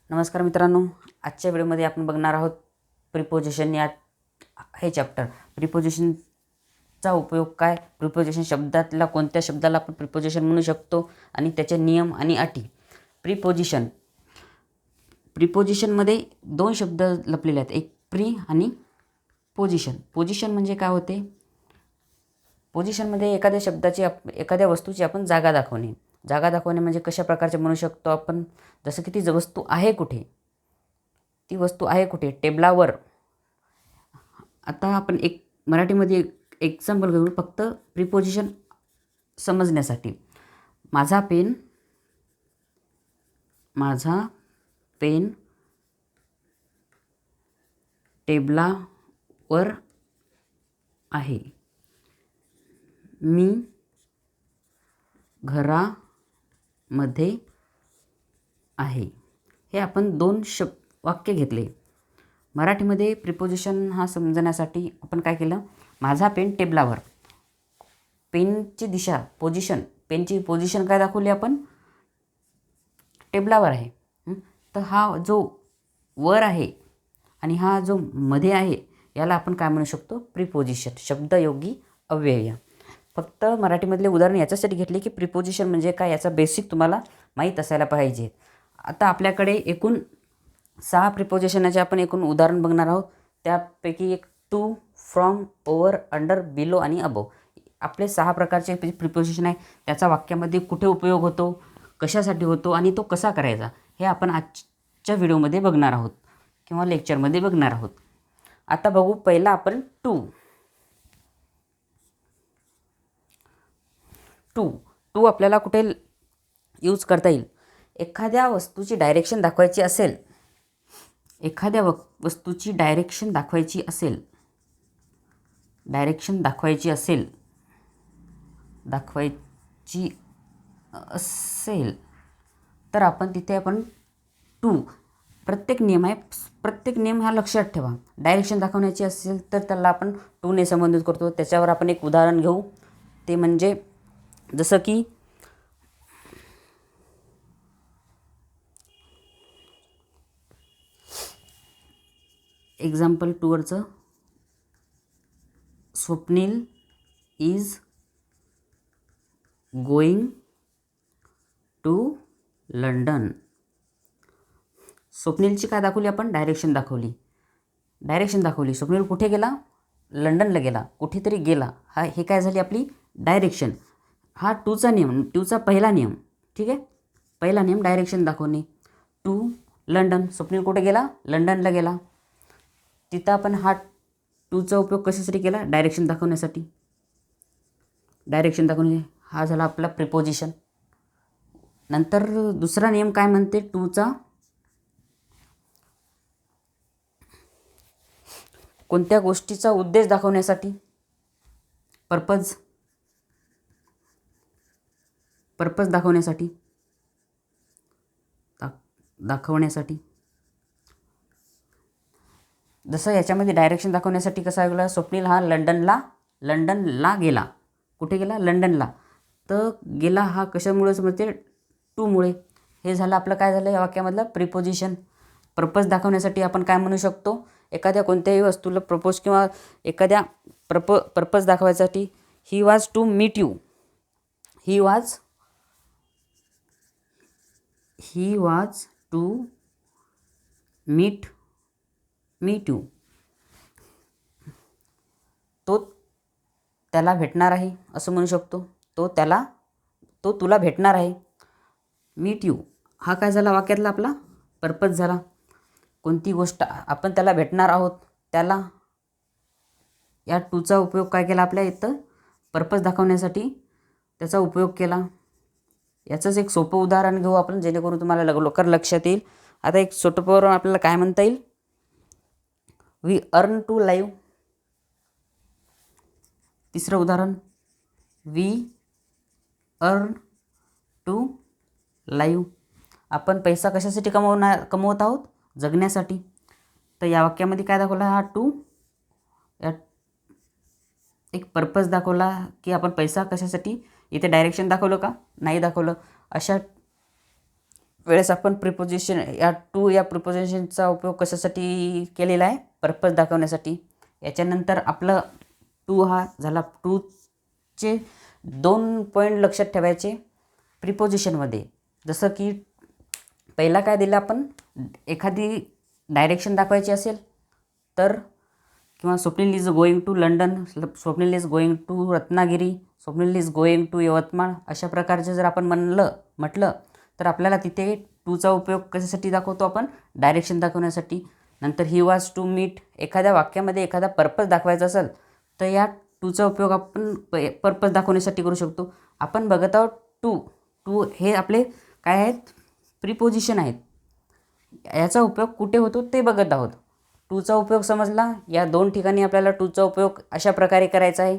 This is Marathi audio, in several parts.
नमस्कार मित्रांनो, आजच्या व्हिडिओमध्ये आपण बघणार आहोत प्रिपोजिशन या हे चॅप्टर. प्रिपोजिशनचा उपयोग काय, प्रिपोजिशन शब्दातला कोणत्या शब्दाला आपण प्रिपोजिशन म्हणू शकतो आणि त्याचे नियम आणि अटी. प्रिपोजिशनमध्ये दोन शब्द लपलेले आहेत, एक प्री आणि पोजिशन. पोजिशन म्हणजे काय होते? पोजिशनमध्ये एखाद्या शब्दाची एखाद्या वस्तूची आपण जागा दाखवणे. जागा दाखवणे म्हणजे कशा प्रकारचे म्हणू शकतो आपण, जसं की ती वस्तू आहे कुठे, ती वस्तू आहे कुठे, टेबलावर. आता आपण एक मराठीमध्ये एक्झाम्पल घेऊ फक्त प्रिपोजिशन समजण्यासाठी. माझा पेन टेबलावर आहे. मी घरामध्ये आहे. हे आपण दोन वाक्य घेतले. मराठीमध्ये प्रिपोजिशन हा समजण्यासाठी आपण काय केलं, माझा पेन टेबलावर. पेनची दिशा पेनची पोझिशन काय दाखवली आपण, टेबलावर आहे. तर हा जो वर आहे आणि हा जो मध्ये आहे याला आपण काय म्हणू शकतो, प्रिपोजिशन, शब्दयोगी अव्यय. फक्त मराठीमधले उदाहरण याच्यासाठी घेतले की प्रिपोजिशन म्हणजे काय याचा बेसिक तुम्हाला माहीत असायला पाहिजे. आता आपल्याकडे एकूण 6 प्रिपोजिशनाचे आपण एकूण उदाहरण बघणार आहोत. त्यापैकी एक to, from, over, under, below आणि अबोव. आपले 6 प्रकारचे प्रिपोजिशन आहे. त्याचा वाक्यामध्ये कुठे उपयोग होतो, कशासाठी होतो आणि तो कसा करायचा, हे आपण आजच्या व्हिडिओमध्ये बघणार आहोत किंवा लेक्चरमध्ये बघणार आहोत. आता बघू, पहिला आपण टू आपल्याला कुठे यूज करता येईल. एखाद्या वस्तूची डायरेक्शन दाखवायची असेल, तर आपण तिथे टू, प्रत्येक नियम हा लक्षात ठेवा. डायरेक्शन दाखवण्याची असेल तर त्याला आपण टूने संबंधित करतो. त्याच्यावर आपण एक उदाहरण घेऊ. ते म्हणजे जसं की एक्झाम्पल 2वरचं, Swapnil is going to London. स्वप्नीलची काय दाखवली आपण, डायरेक्शन दाखवली. स्वप्नील कुठे गेला, लंडनला गेला, कुठेतरी गेला. हे काय झाली आपली डायरेक्शन. हा टूचा पहिला नियम. ठीक आहे, पहिला नियम डायरेक्शन दाखवणे. टू लंडन, स्वप्नील कुठे गेला, लंडनला गेला. तिथं आपण हा टूचा उपयोग कशासाठी केला, डायरेक्शन दाखवणे. हा झाला आपला प्रिपोजिशन. नंतर दुसरा नियम काय म्हणते, टूचा कोणत्या गोष्टीचा उद्देश दाखवण्यासाठी, पर्पज दाखवण्यासाठी. जसं याच्यामध्ये डायरेक्शन दाखवण्यासाठी कसा गेला, स्वप्नील हा लंडनला गेला. कुठे गेला, लंडनला. तर गेला हा कशामुळे समजते, टूमुळे. हे झालं आपलं काय झालं या वाक्यामधलं प्रिपोजिशन. पर्पज दाखवण्यासाठी आपण काय म्हणू शकतो, एखाद्या कोणत्याही वस्तूला प्रपोज किंवा एखाद्या पर्पज दाखवायसाठी, he was to meet you. He was to meet you. तो त्याला भेटणार आहे असं म्हणू शकतो. तो तुला भेटणार आहे. मीट यू हा काय झाला वाक्यातला आपला पर्पज झाला. कोणती गोष्ट आपण त्याला भेटणार आहोत, त्याला या टूचा उपयोग काय केला, आपल्या इथं पर्पज दाखवण्यासाठी त्याचा उपयोग केला. याचंच एक सोपं उदाहरण घेऊ आपण, जेणेकरून तुम्हाला लवकर लक्षात येईल. आता एक सोपं आपल्याला काय म्हणता येईल, वी अर्न टू लाईव्ह. तिसरं उदाहरण, वी अर्न टू लाईव्ह. आपण पैसा कशासाठी कमवत आहोत, जगण्यासाठी. तर या वाक्यामध्ये काय दाखवला, हा टू या एक पर्पज दाखवला की आपण पैसा कशासाठी. इथे डायरेक्शन दाखवलं का, नाही दाखवलं. अशा वेळेस आपण प्रिपोजिशन या प्रिपोजिशनचा उपयोग कशासाठी केलेला आहे, पर्पज दाखवण्यासाठी. याच्यानंतर आपलं टू हा झाला. टूचे 2 पॉईंट लक्षात ठेवायचे प्रिपोजिशनमध्ये. जसं की पहिला काय दिलं आपण, एखादी डायरेक्शन दाखवायची असेल तर, किंवा Swapnil is going to London, Swapnil is going to Ratnagiri, Swapnil is going to Yavatmal, अशा प्रकारचे जर आपण म्हटलं तर आपल्याला तिथे टूचा उपयोग कशासाठी दाखवतो आपण, डायरेक्शन दाखवण्यासाठी. नंतर ही वॉज टू मीट, एखाद्या वाक्यामध्ये एखादा पर्पज दाखवायचा असेल तर या टूचा उपयोग आपण पर्पज दाखवण्यासाठी करू शकतो. आपण बघत आहोत टू हे आपले काय आहेत, प्रिपोजिशन आहेत. याचा उपयोग कुठे होतो ते बघत आहोत. टूचा उपयोग समजला. या 2 ठिकाणी आपल्याला टूचा उपयोग अशा प्रकारे करायचा आहे.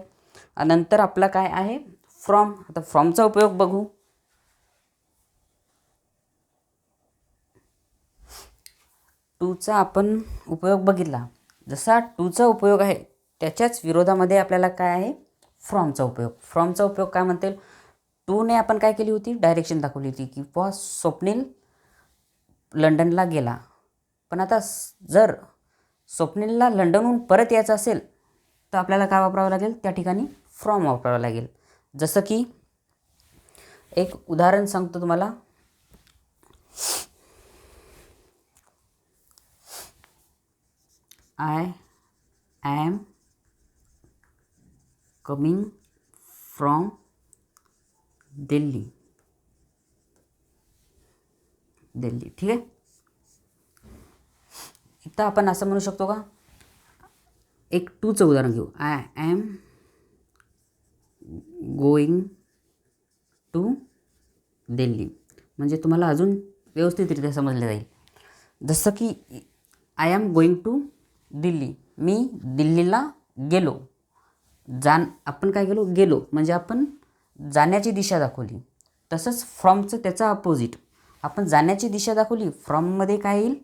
नंतर आपला काय आहे, फ्रॉम. आता फ्रॉमचा उपयोग बघू. टूचा आपण उपयोग बघितला. जसा टूचा उपयोग आहे त्याच्याच विरोधामध्ये आपल्याला काय आहे, फ्रॉमचा उपयोग. फ्रॉमचा उपयोग काय म्हणते, टूने आपण काय केली होती, डायरेक्शन दाखवली होती की स्वप्नील लंडनला गेला. पण आता जर स्वप्नीलला लंडनहून परत यायचं असेल तर आपल्याला काय वापरावं लागेल, त्या ठिकाणी फ्रॉम वापरावं लागेल. जसं की एक उदाहरण सांगतो तुम्हाला. I am coming from Delhi. ठीक आहे. इथं आपण असं म्हणू शकतो का, एक टूचं उदाहरण घेऊ. I am going to Delhi. म्हणजे तुम्हाला अजून व्यवस्थितरित्या समजले जाईल. जसं की I am going to Delhi, मी दिल्लीला गेलो. आपण काय गेलो म्हणजे आपण जाण्याची दिशा दाखवली. तसंच फ्रॉमचं त्याचा अपोजिट, आपण जाण्याची दिशा दाखवली. फ्रॉममध्ये काय येईल,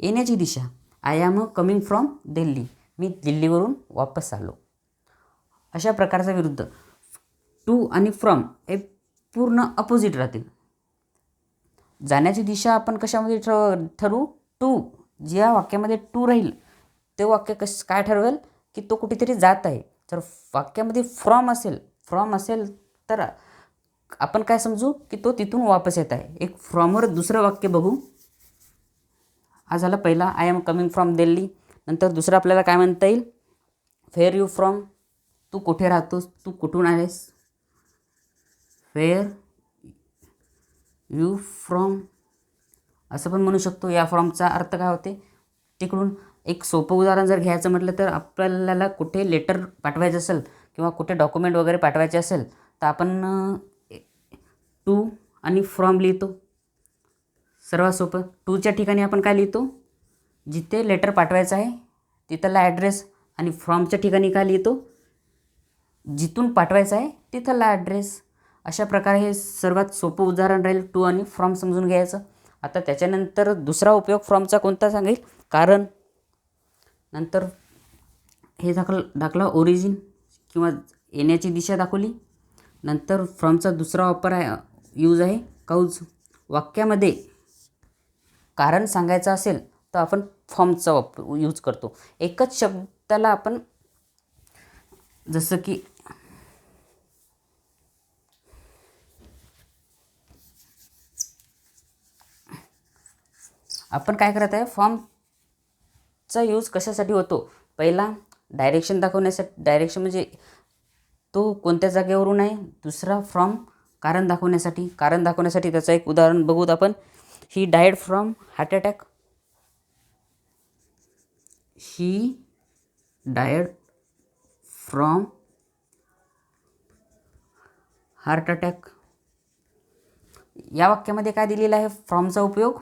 येण्याची दिशा. I am coming from Delhi, मी दिल्लीवरून वापस आलो. अशा प्रकारचा विरुद्ध. टू आणि फ्रॉम हे पूर्ण अपोजिट राहतील. जाण्याची दिशा आपण कशामध्ये ठरवू, टू. ज्या वाक्यामध्ये टू राहील ते वाक्य काय ठरवेल की तो कुठेतरी जात आहे. जर वाक्यामध्ये फ्रॉम असेल तर आपण काय समजू की तो तिथून वापस येत आहे. एक फ्रॉमवर दुसरं वाक्य बघू. हा झाला पहिला, I am coming from Delhi. नंतर दुसरं आपल्याला काय म्हणता येईल, वेअर यू फ्रॉम, तू कुठे राहतोस, तू कुठून आहेस. वेअर यू फ्रॉम असं पण म्हणू शकतो. या फ्रॉमचा अर्थ काय होते, तिकडून. एक सोपं उदाहरण जर घ्यायचं म्हटलं तर आपल्याला कुठे लेटर पाठवायचं असेल किंवा कुठे डॉक्युमेंट वगैरे पाठवायचे असेल तर आपण टू आणि फ्रॉम लिहितो. सर्वात सोपं. टूच्या ठिकाणी आपण काय लिहितो, जिथे लेटर पाठवायचं आहे तिथला ॲड्रेस. आणि फ्रॉमच्या ठिकाणी काय लिहितो, जिथून पाठवायचं आहे तिथला ॲड्रेस. अशा प्रकारे हे सर्वात सोपं उदाहरण राहील, टू आणि फ्रॉम समजून घ्यायचं. आता त्याच्यानंतर दुसरा उपयोग फ्रॉमचा कोणता सांगेल, कारण. नंतर हे दाखला ओरिजिन किंवा येण्याची दिशा दाखवली. नंतर फ्रॉमचा दुसरा वापर आहे, यूज आहे काऊज. वाक्यामध्ये कारण सांगायचं असेल तर आपण फ्रॉमचा यूज करतो. एकच शब्दाला आपण, जसं की आपण काय करत आहे, फॉर्मचा यूज कशासाठी होतो. पहिला डायरेक्शन दाखवण्यासाठी, डायरेक्शन म्हणजे तो कोणत्या जागेवरून आहे. दुसरा फ्रॉम कारण दाखवण्यासाठी. कारण दाखवण्यासाठी त्याचं एक उदाहरण बघूत आपण. He died from heart attack. He died from heart attack. या वाक्यामध्ये काय दिलेलं आहे, फ्रॉमचा उपयोग.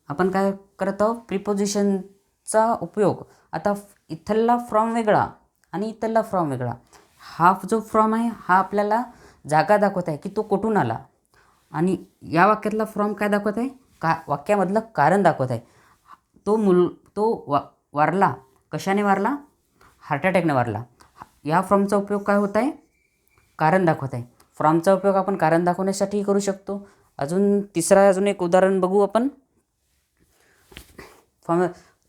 आपण काय करत आहोत, प्रिपोजिशनचा उपयोग. आता इथला फ्रॉम वेगळा आणि इथला फ्रॉम वेगळा. हा जो फ्रॉम आहे हा आपल्याला जागा दाखवत आहे की तो कुठून आला. आणि या वाक्यातला फ्रॉम काय दाखवत आहे, वाक्यामधलं कारण दाखवत आहे. तो वारला, कशाने वारला, हार्ट अटॅकने वारला. या फ्रॉमचा उपयोग काय होत आहे, कारण दाखवत आहे. फ्रॉमचा उपयोग आपण कारण दाखवण्यासाठी करू शकतो अजून एक उदाहरण बघू आपण. फ्रॉम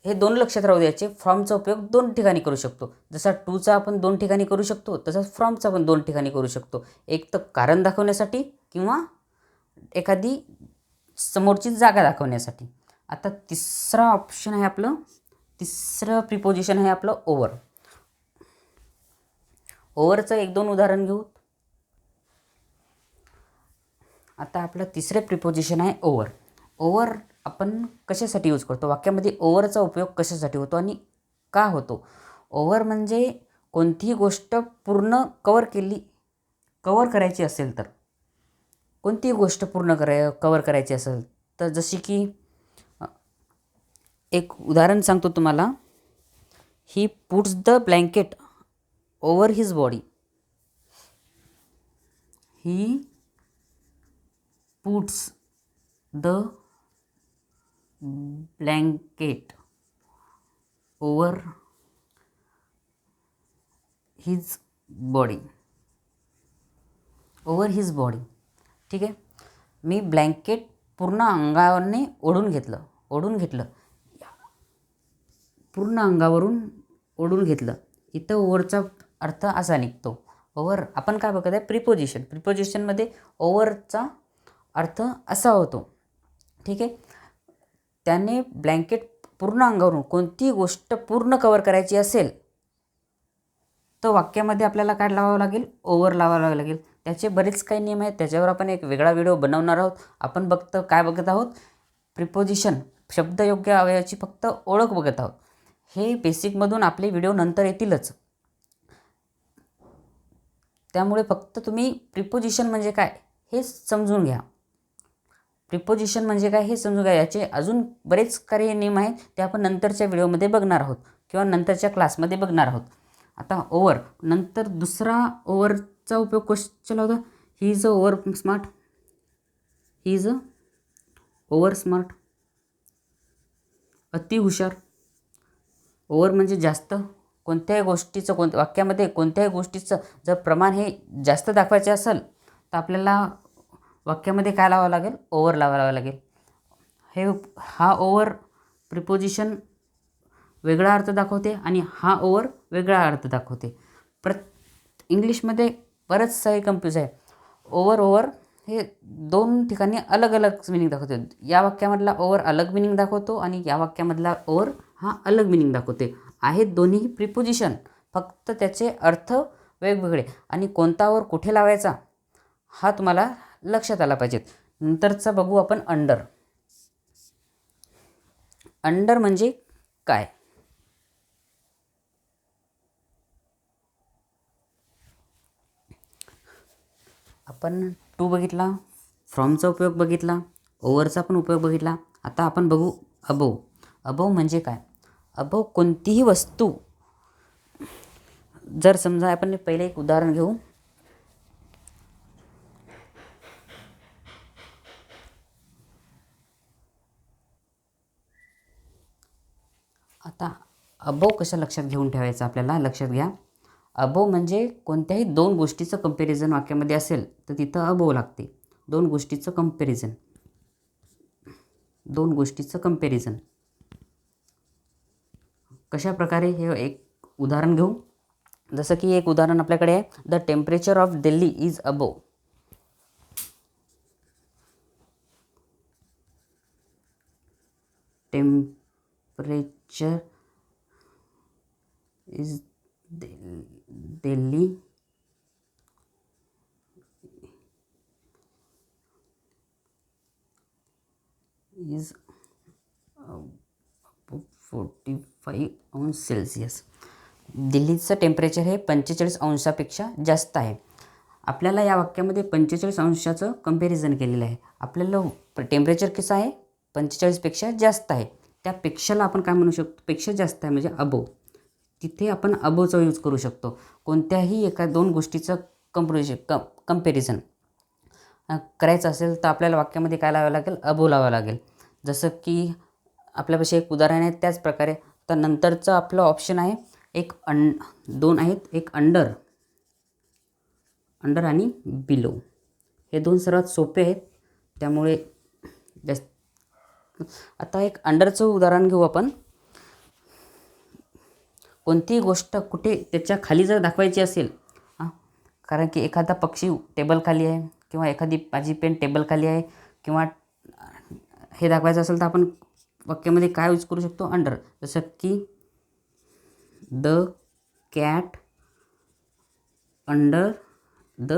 हे दोन लक्षात राहू द्यायचे. फ्रॉमचा उपयोग दोन ठिकाणी करू शकतो. जसा टूचा आपण दोन ठिकाणी करू शकतो, तसंच फ्रॉमचा पण दोन ठिकाणी करू शकतो. एक तर कारण दाखवण्यासाठी किंवा एखादी समोरची जागा दाखवण्यासाठी. आता तिसरा ऑप्शन आहे आपलं, तिसरं प्रिपोजिशन आहे आपलं ओव्हर. ओव्हरचं एक दोन उदाहरण घेऊ. आता आपलं तिसरे प्रिपोजिशन आहे ओव्हर. ओव्हर आपण कशासाठी यूज करतो, वाक्यामध्ये ओव्हरचा उपयोग कशासाठी होतो आणि का होतो. ओव्हर म्हणजे कोणतीही गोष्ट पूर्ण कवर करायची असेल तर, कोणतीही गोष्ट पूर्ण कवर करायची असेल तर, जशी की एक उदाहरण सांगतो तुम्हाला. He puts the blanket over his body. He puts the blanket over his body. Over his body. ठीक आहे. मी ब्लँकेट पूर्ण अंगाने ओढून घेतलं. पूर्ण अंगावरून ओढून घेतलं. इथं ओव्हरचा अर्थ असा निघतो. ओव्हर आपण काय बघत आहे, प्रिपोजिशन. प्रिपोजिशनमध्ये ओव्हरचा अर्थ असा होतो. ठीक आहे. त्याने ब्लँकेट पूर्ण अंगावरून कोणतीही गोष्ट पूर्ण कवर करायची असेल तर वाक्यामध्ये आपल्याला काय लावावं लागेल, ओव्हर लावावं लागेल. त्याचे बरेच काही नियम आहेत, त्याच्यावर आपण एक वेगळा व्हिडिओ बनवणार आहोत. आपण काय बघत आहोत, प्रिपोजिशन शब्दयोग्य अवयवाची फक्त ओळख बघत आहोत. हे बेसिकमधून आपले व्हिडिओ नंतर येतीलच. त्यामुळे फक्त तुम्ही प्रिपोजिशन म्हणजे काय हे समजून घ्या. प्रिपोजिशन म्हणजे काय हे समजून घ्या. याचे अजून बरेच काही नियम आहेत, ते आपण नंतरच्या व्हिडिओमध्ये बघणार आहोत किंवा नंतरच्या क्लासमध्ये बघणार आहोत. आता ओव्हर नंतर दुसरा ओव्हरचा उपयोग कशाला होता. He is a over smart. He is a over smart. अति हुशार. ओव्हर म्हणजे जास्त. कोणत्याही गोष्टीचं वाक्यामध्ये कोणत्याही गोष्टीचं जर प्रमाण हे जास्त दाखवायचे असेल तर आपल्याला वाक्यामध्ये काय लावावं लागेल, ओव्हर लावावं लागेल. हा ओव्हर प्रिपोजिशन वेगळा अर्थ दाखवते आणि हा ओव्हर वेगळा अर्थ दाखवते. इंग्लिशमध्ये बरंच काही कन्फ्यूज आहे. ओव्हर हे दोन ठिकाणी अलग अलग मिनिंग दाखवते. या वाक्यामधला ओव्हर अलग मिनिंग दाखवतो आणि या वाक्यामधला ओव्हर हा अलग मिनिंग दाखवते. आहेत दोन्ही प्रिपोजिशन, फक्त त्याचे अर्थ वेगवेगळे आणि कोणता ओव्हर कुठे लावायचा हा तुम्हाला लक्षात आला पाहिजे. नंतरचा बघू आपण अंडर. अंडर म्हणजे काय. आपण टू बघितला, फ्रॉमचा उपयोग बघितला, ओव्हरचा पण उपयोग बघितला. आता आपण बघू अबोव. अबोव म्हणजे काय. अबोव कोणतीही वस्तू, जर समजा आपण पहिले एक उदाहरण घेऊ. आता अबोव कशा लक्षात घेऊन ठेवायचं आपल्याला, लक्षात घ्या. अबोव म्हणजे कोणत्याही दोन गोष्टीचं कंपॅरिझन वाक्यामध्ये असेल तर तिथं अबोव लागते. दोन गोष्टीचं कंपॅरिझन कशा प्रकारे हे एक उदाहरण घेऊ. जसं की एक उदाहरण आपल्याकडे आहे. The temperature of Delhi is above. Temperature is Delhi is 45°C. दिल्लीचं टेम्परेचर हे 45° जास्त आहे. आपल्याला या वाक्यामध्ये 45° कंपॅरिझन केलेलं आहे. आपल्याला टेम्परेचर कसं आहे, 45 जास्त आहे. त्या पेक्षाला आपण काय म्हणू शकतो, पेक्षा जास्त आहे म्हणजे अबोव. तिथे आपण अबोवचा यूज करू शकतो. कोणत्याही एका दोन गोष्टीचं कंपॅरिझन करायचं असेल तर आपल्याला वाक्यामध्ये काय लावावं लागेल, अबोव लावावं लागेल. जसं की आपल्यापाशी एक उदाहरण आहे त्याच प्रकारे. तर नंतरचं आपलं ऑप्शन आहे दोन आहेत, एक अंडर आणि बिलो. हे दोन सर्वात सोपे आहेत. त्यामुळे आता एक अंडरचं उदाहरण घेऊ आपण. कोणतीही गोष्ट कुठे त्याच्या खाली जर दाखवायची असेल, कारण की एखादा पक्षी टेबल खाली आहे किंवा एखादी माझी पेन टेबल खाली आहे किंवा हे दाखवायचं असेल तर आपण वाक्यामध्ये काय यूज करू शकतो? अंडर. जसं की the cat under the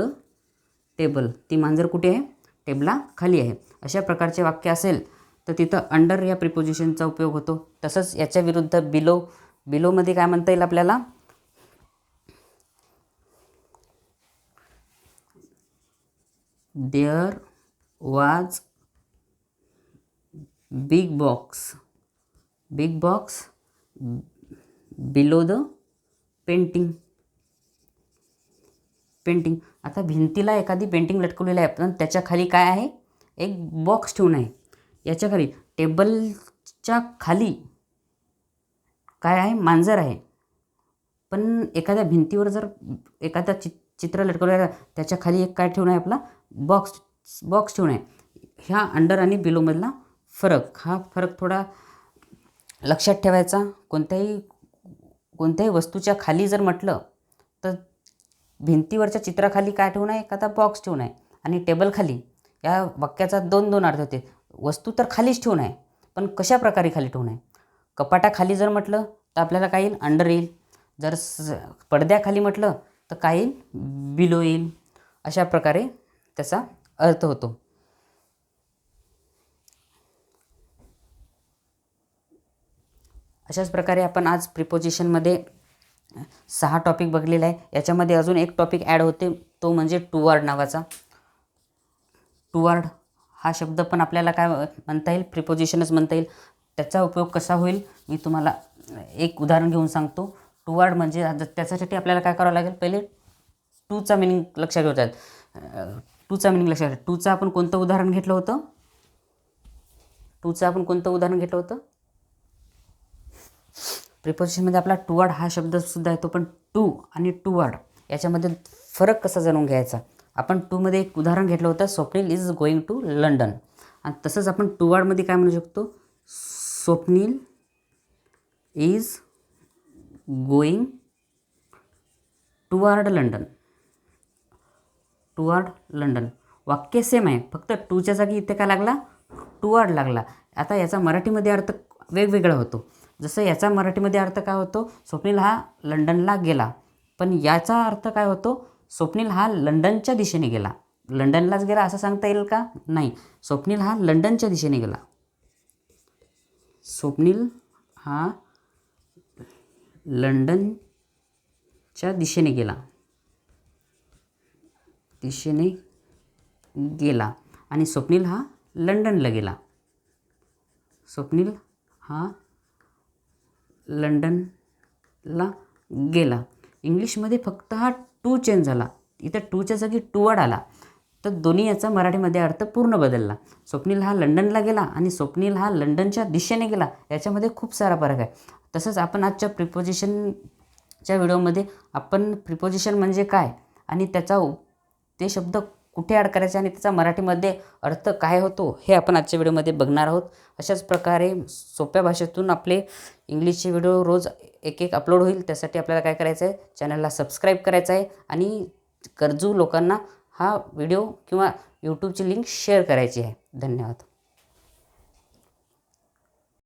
table. ती मांजर कुठे आहे? टेबला खाली आहे. अशा प्रकारचे वाक्य असेल तर तिथं अंडर या प्रिपोजिशनचा उपयोग होतो. तसंच याच्या विरुद्ध बिलो. बिलोमध्ये काय म्हणता येईल आपल्याला? देअर वाज big box. Big box below the painting. Painting. आता भिंतीला एखादी पेंटिंग लटकवलेली आहे पण त्याच्या खाली काय आहे? एक बॉक्स ठेवून आहे. याच्या खाली टेबलच्या खाली काय आहे? मांजर आहे. पण एखाद्या भिंतीवर जर एखादा चित्र लटकवलेलं आहे त्याच्या खाली एक काय ठेवून आहे? आपला बॉक्स ठेवून आहे. ह्या अंडर आणि बिलोमधला फरक. हा फरक थोडा लक्षात ठेवायचा. कोणत्याही वस्तूच्या खाली जर म्हटलं तर भिंतीवरच्या चित्राखाली काय ठेवून आहे? एखादा बॉक्स ठेवून आहे. आणि टेबल खाली. या वाक्याचा दोन अर्थ होते. वस्तू तर खालीच ठेवून आहे पण कशा प्रकारे खाली ठेवून आहे? कपाटाखाली जर म्हटलं तर आपल्याला काय येईल? अंडर येईल. जर पडद्याखाली म्हटलं तर काय येईल? बिलो येईल. अशा प्रकारे त्याचा अर्थ होतो. अशाच प्रकारे आपण आज प्रिपोजिशनमध्ये 6 टॉपिक बघलेला आहे. याच्यामध्ये अजून एक टॉपिक ॲड होते तो म्हणजे टुवर्ड नावाचा. टुवर्ड हा शब्द पण आपल्याला काय म्हणता येईल? प्रिपोजिशनच म्हणता येईल. त्याचा उपयोग कसा होईल मी तुम्हाला एक उदाहरण घेऊन सांगतो. टुवर्ड म्हणजे त्याच्यासाठी आपल्याला काय करावं लागेल? पहिले टूचा मिनिंग लक्षात ठेवायचा. टूचा मिनिंग लक्षात ठेवा. टूचं आपण कोणतं उदाहरण घेतलं होतं? प्रिपोजिशनमध्ये आपला टुवर्ड हा शब्दसुद्धा येतो. पण टू आणि टुवर्ड याच्यामध्ये फरक कसा जाणून घ्यायचा? आपण टूमध्ये एक उदाहरण घेतलं होतं, Swapnil is going to London. आणि तसंच आपण टुवर्डमध्ये काय म्हणू शकतो? Swapnil is going toward London. Toward London. वाक्य सेम आहे, फक्त टूच्या जागी इथे काय लागला? टुवर्ड लागला. आता याचा मराठीमध्ये अर्थ वेगवेगळा होतो. जसं याचा मराठीमध्ये अर्थ काय होतो? स्वप्नील हा लंडनला गेला. पण याचा अर्थ काय होतो? स्वप्नील हा लंडनच्या दिशेने गेला. लंडनलाच गेला असं सांगता येईल का? नाही. स्वप्नील हा लंडनच्या दिशेने गेला. स्वप्नील हा लंडनच्या दिशेने गेला. आणि स्वप्नील हा लंडनला गेला. स्वप्नील हा लंडनला गेला. इंग्लिशमध्ये फक्त हा टू चेंज झाला. इथं टूच्या जागी टुवर्ड आला. तर दोन्ही याचा मराठीमध्ये अर्थ पूर्ण बदलला. स्वप्नील हा लंडनला गेला आणि स्वप्नील हा लंडनच्या दिशेने गेला. याच्यामध्ये खूप सारा फरक आहे. तसंच आपण आजच्या प्रिपोजिशनच्या व्हिडिओमध्ये आपण प्रिपोजिशन म्हणजे काय आणि ते शब्द कुठे ॲड करायचे आणि त्याचा मराठीमध्ये अर्थ काय होतो हे आपण आजच्या व्हिडिओमध्ये बघणार आहोत. अशाच प्रकारे सोप्या भाषेतून आपले इंग्लिशचे व्हिडिओ रोज एक अपलोड होईल. त्यासाठी आपल्याला काय करायचं आहे? चॅनलला सबस्क्राईब करायचं आहे आणि गरजू लोकांना हा व्हिडिओ किंवा यूट्यूबची लिंक शेअर करायची आहे. धन्यवाद.